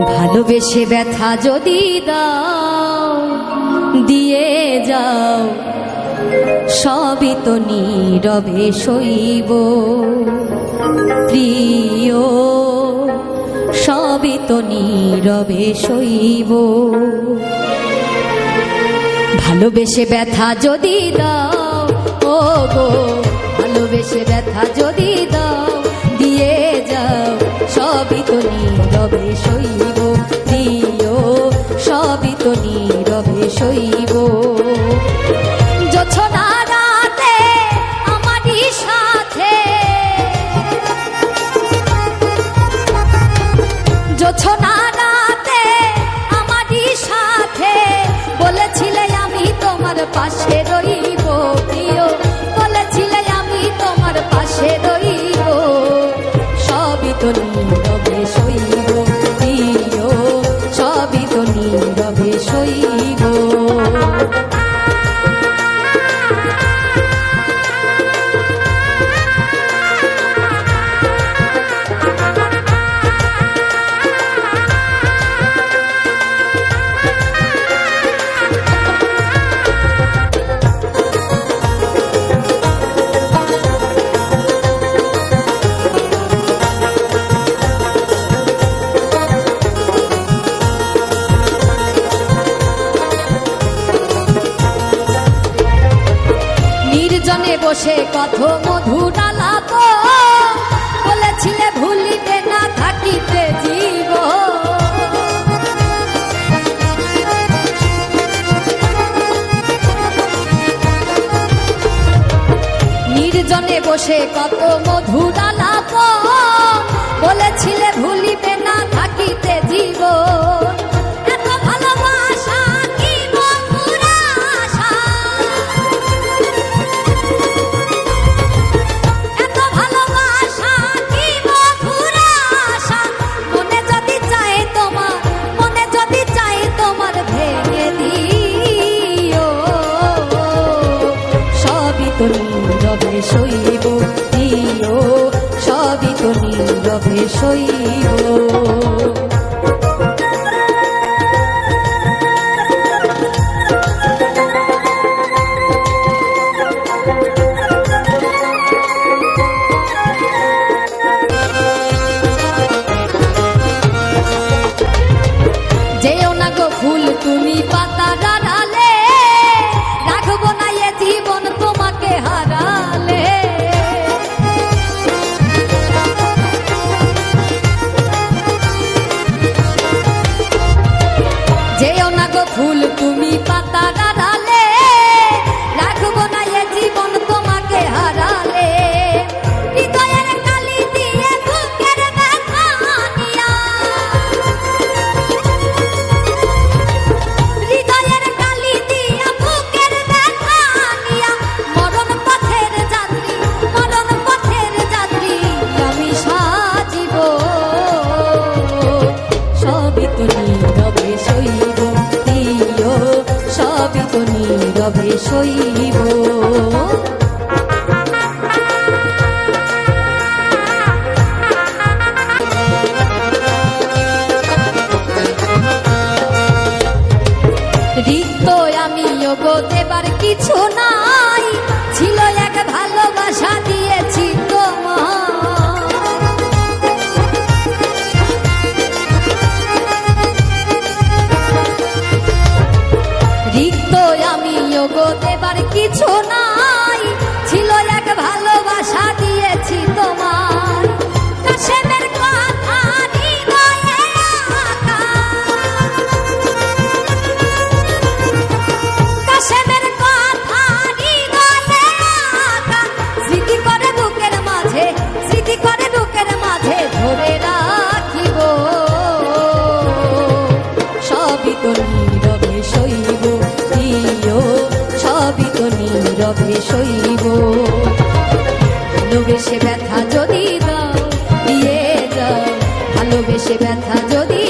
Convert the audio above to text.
ভালোবেসে ব্যথা যদি দাও দিয়ে যাও, সবই তো নীরবে সইব প্রিয়, সবই তো নীরবে সইব। ভালোবেসে ব্যথা যদি দাও, ও গো ভালোবেসে ব্যথা যদি দাও দিয়ে যাও, সবই তো নীরবে সইব প্রিয়, সবই তো নীরবে সইব। জোছনা রাতে আমারই সাথে, জোছনা রাতে আমারই সাথে বলেছিলে আমি তোমার পাশে রইব প্রিয়, বলেছিলে আমি তোমার পাশে রইব, সবই তো নীরবে সইব প্রিয়, সবই তো নীরবে সইব। নির্জনে বসে কত মধুর আলাপ বলেছিলে ভুলিতে না থাকিতে জীব, নির্জনে বসে কত মধুর আলাপ বলেছিলে ভুলিতে না থাকিতে জীব। নীরবে সইব প্রিয়, সবই তো নীরবে সইব। যেও না গো ফুল তুমি পাতা ডালে, রাখবো না এ জীবন তোমাকে হারালে। যেও না গো ফুল তুমি পাতা ডালে, রাখবো না এ জীবন তোমাকে হারালে। হৃদয়ের কালি দিয়ে বুকের ব্যথা নিয়া, হৃদয়ের কালি দিয়ে বুকের ব্যথা নিয়া, মরণ পথের যাত্রী, মরণ পথের যাত্রী আমি সাজিব, সবই তো নীরবে সইব প্রিয়, সবই তো নীরবে সইব। রিক্ত আমি গো দেবার কিছু নাই, ছিল এক ভালোবাসা দিয়েছি তোমার। রিক্ত আমি গো দেবার কিছু নাই, ছিল এক ভালোবাসা দিয়েছি তোমার। কাশেমের কথা হৃদয়ে আঁকা, কাশেমের কথা হৃদয়ে আঁকা, স্মৃতি করে বুকের মাঝে, স্মৃতি করে বুকের মাঝে ধরে রাখিব, সবই তো নীরবে সইব প্রিয়, সবই তো নীরবে সইব। ভালোবেসে ব্যথা যদি দাও দিয়ে যাও, ভালোবেসে ব্যথা যদি